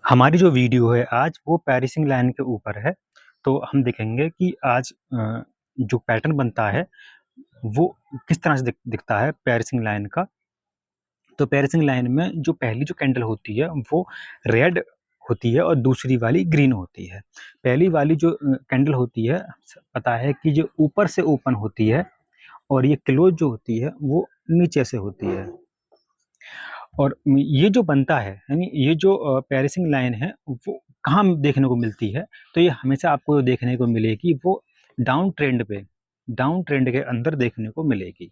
हमारी जो वीडियो है आज वो पैरिसिंग लाइन के ऊपर है। तो हम देखेंगे कि आज जो पैटर्न बनता है वो किस तरह से दिखता है पैरिसिंग लाइन का। तो पैरिसिंग लाइन में जो पहली जो कैंडल होती है वो रेड होती है और दूसरी वाली ग्रीन होती है। पहली वाली जो कैंडल होती है पता है कि जो ऊपर से ओपन होती है और ये क्लोज जो होती है वो नीचे से होती है। और ये जो बनता है यानी ये जो पैरिसिंग लाइन है वो कहाँ देखने को मिलती है, तो ये हमेशा आपको देखने को मिलेगी वो डाउन ट्रेंड के अंदर देखने को मिलेगी।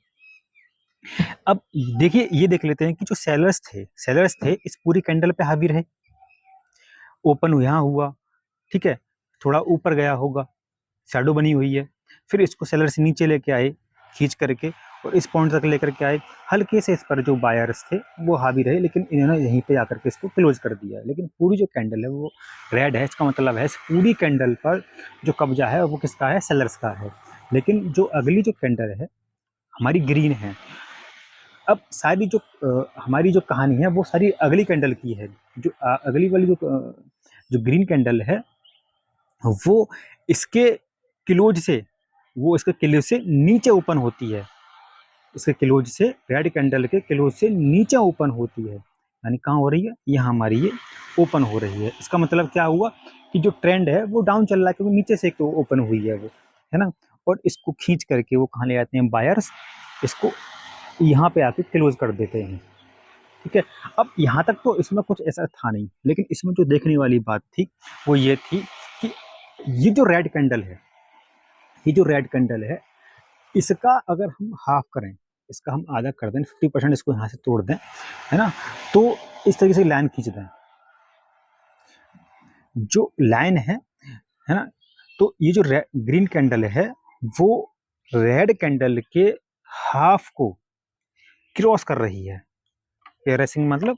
अब देखिए, ये देख लेते हैं कि जो सेलर्स थे इस पूरी कैंडल पे हावी रहे, ओपन यहाँ हुआ, ठीक है, थोड़ा ऊपर गया होगा, शैडो बनी हुई है, फिर इसको सेलर से नीचे लेके आए खींच करके और इस पॉइंट तक लेकर के आए। हल्के से इस पर जो बायर्स थे वो हावी रहे, लेकिन इन्होंने यहीं पे आकर के इसको क्लोज कर दिया है। लेकिन पूरी जो कैंडल है वो रेड है, इसका मतलब है इस पूरी कैंडल पर जो कब्जा है वो किसका है? सेलर्स का है। लेकिन जो अगली जो कैंडल है हमारी ग्रीन है। अब सारी जो हमारी जो कहानी है वो सारी अगली कैंडल की है। जो अगली वाली जो ग्रीन कैंडल है वो इसके क्लोज से नीचे ओपन होती है। इसके क्लोज से रेड कैंडल के क्लोज से नीचे ओपन होती है, यानी कहाँ हो रही है? यहाँ हमारी ये ओपन हो रही है। इसका मतलब क्या हुआ कि जो ट्रेंड है वो डाउन चल रहा है, क्योंकि नीचे से तो ओपन हुई है वो, है ना। और इसको खींच करके वो कहाँ ले आते हैं? बायर्स इसको यहाँ पे आके क्लोज कर देते हैं, ठीक है। अब यहाँ तक तो इसमें कुछ ऐसा था नहीं, लेकिन इसमें जो देखने वाली बात थी वो ये थी कि ये जो रेड कैंडल है इसका अगर हम हाफ करें, इसका हम आधा कर दें, 50% इसको यहाँ से तोड़ दें, है ना, तो इस तरीके से लाइन खींच दें, जो लाइन है ना, तो ये जो ग्रीन कैंडल है वो रेड कैंडल के हाफ को क्रॉस कर रही है। पैरिसिंग मतलब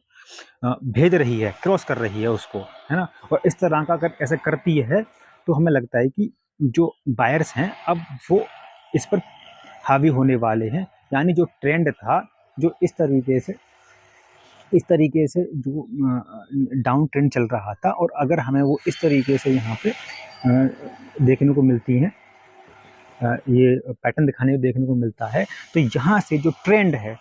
भेज रही है, क्रॉस कर रही है उसको, है ना। और इस तरह का अगर ऐसे करती है तो हमें लगता है कि जो बायर्स हैं अब वो इस पर हावी होने वाले हैं। यानी जो ट्रेंड था, जो इस तरीके से जो डाउन ट्रेंड चल रहा था, और अगर हमें वो इस तरीके से यहाँ पे देखने को मिलती हैं, ये पैटर्न देखने को मिलता है, तो यहाँ से जो ट्रेंड है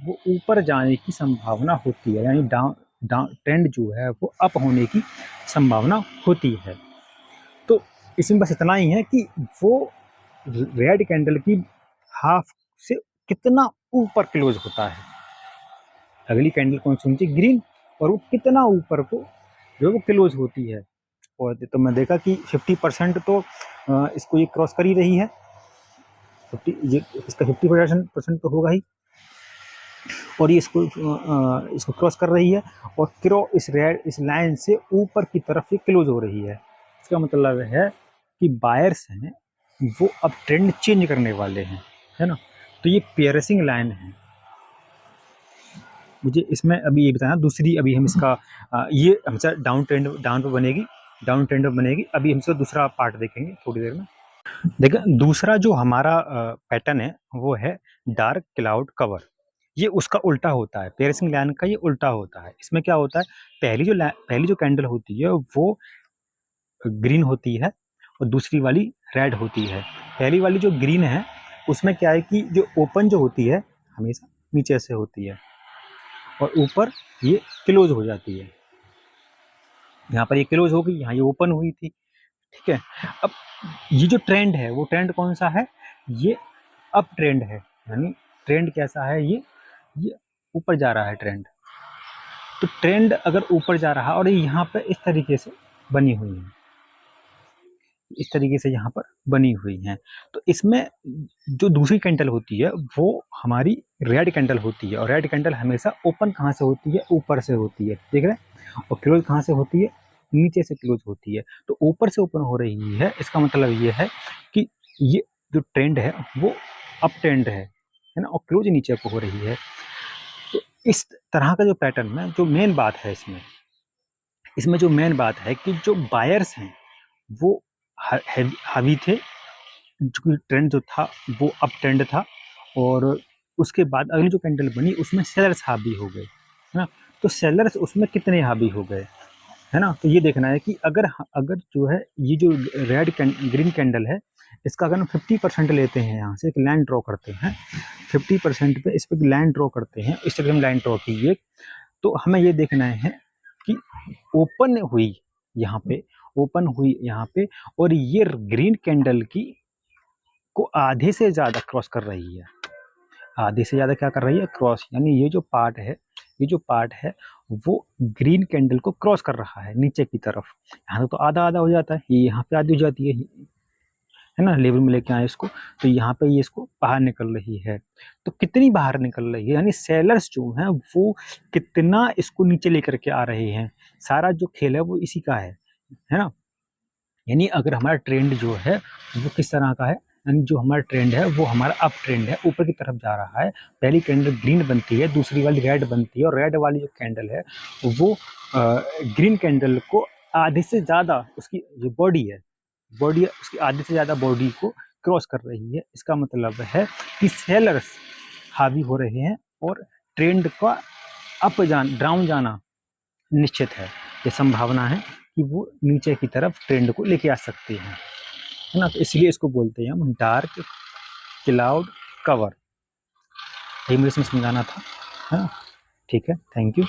वो ऊपर जाने की संभावना होती है। यानी डाउन ट्रेंड जो है वो अप होने की संभावना होती है। तो इसमें बस इतना ही है कि वो रेड कैंडल की हाफ से कितना ऊपर क्लोज होता है। अगली कैंडल कौन सी होती है? ग्रीन। और वो कितना ऊपर को जो वो क्लोज होती है। और तो मैं देखा कि 50% तो इसको ये क्रॉस कर ही रही है। 50 इसका 50% तो होगा ही, और ये इसको क्रॉस कर रही है और इस लाइन से ऊपर की तरफ ये क्लोज हो रही है। इसका मतलब है कि बायर्स हैं वो अब ट्रेंड चेंज करने वाले हैं, है ना। तो ये पैरिसिंग लाइन है। मुझे इसमें अभी ये बताना, दूसरी अभी हम इसका ये हमसे डाउन ट्रेंड पे बनेगी। अभी हम इसका दूसरा पार्ट देखेंगे थोड़ी देर में। देखिए, दूसरा जो हमारा पैटर्न है वो है डार्क क्लाउड कवर। ये उसका उल्टा होता है, पैरिसिंग लाइन का ये उल्टा होता है। इसमें क्या होता है? पहली जो कैंडल होती है वो ग्रीन होती है और दूसरी वाली रेड होती है। पहली वाली जो ग्रीन है उसमें क्या है कि जो ओपन जो होती है हमेशा नीचे से होती है और ऊपर ये क्लोज हो जाती है। यहाँ पर ये क्लोज हो गई, यहाँ ये ओपन हुई थी, ठीक है। अब ये जो ट्रेंड है वो ट्रेंड कौन सा है? ये अप ट्रेंड है। यानी ट्रेंड कैसा है? ये ऊपर जा रहा है ट्रेंड। तो ट्रेंड अगर ऊपर जा रहा है और यहाँ पे इस तरीके से बनी हुई है, इस तरीके से यहाँ पर बनी हुई हैं, तो इसमें जो दूसरी कैंडल होती है वो हमारी रेड कैंडल होती है। और रेड कैंडल हमेशा ओपन कहाँ से होती है? ऊपर से होती है, देख रहे हैं। और क्लोज कहाँ से होती है? नीचे से क्लोज होती है। तो ऊपर से ओपन हो रही है, इसका मतलब ये है कि ये जो ट्रेंड है वो अप ट्रेंड है ना, और क्लोज नीचे को हो रही है। तो इस तरह का जो पैटर्न में जो मेन बात है इसमें जो मेन बात है कि जो बायर्स हैं वो हावी थे, जो ट्रेंड जो था वो अप ट्रेंड था, और उसके बाद अगली जो कैंडल बनी उसमें सेलर्स हावी हो गए, है ना। तो सेलर्स उसमें कितने हावी हो गए? है ना? तो ये देखना है कि अगर जो है ये जो ग्रीन कैंडल है, इसका अगर हम 50% लेते हैं, यहाँ से एक लाइन ड्रॉ करते हैं, 50% पे इस पे लाइन ड्रॉ करते हैं, इस तरह हम लाइन ड्रॉ कीजिए, तो हमें ये देखना है कि ओपन हुई यहाँ पे, ओपन हुई यहाँ पे, और ये ग्रीन कैंडल की को आधे से ज़्यादा क्रॉस कर रही है। आधे से ज़्यादा क्या कर रही है? क्रॉस, यानी ये जो पार्ट है वो ग्रीन कैंडल को क्रॉस कर रहा है नीचे की तरफ। यहाँ तो आधा आधा हो जाता है, ये यहाँ पे आधी हो जाती है ना? लेवल में लेके आए इसको, तो यहाँ पे ये इसको बाहर निकल रही है। तो कितनी बाहर निकल रही है, यानी सेलर्स जो हैं वो कितना इसको नीचे लेकर के आ रहे हैं, सारा जो खेल है वो इसी का है ना? यानी अगर हमारा ट्रेंड जो है वो किस तरह का है, यानी जो हमारा ट्रेंड है वो हमारा अप ट्रेंड है, ऊपर की तरफ जा रहा है। पहली कैंडल ग्रीन बनती है, दूसरी वाली रेड बनती है, और रेड वाली जो कैंडल है वो ग्रीन कैंडल को आधे से ज़्यादा, उसकी जो बॉडी है उसकी आधे से ज़्यादा बॉडी को क्रॉस कर रही है। इसका मतलब है कि सेलर्स हावी हो रहे हैं और ट्रेंड का डाउन जाना निश्चित है। ये संभावना है कि वो नीचे की तरफ ट्रेंड को लेके आ सकते हैं, है ना? तो इसलिए इसको बोलते हैं हम डार्क क्लाउड कवर। यही मुझे इसमें समझाना था, है ना? ठीक है, थैंक यू।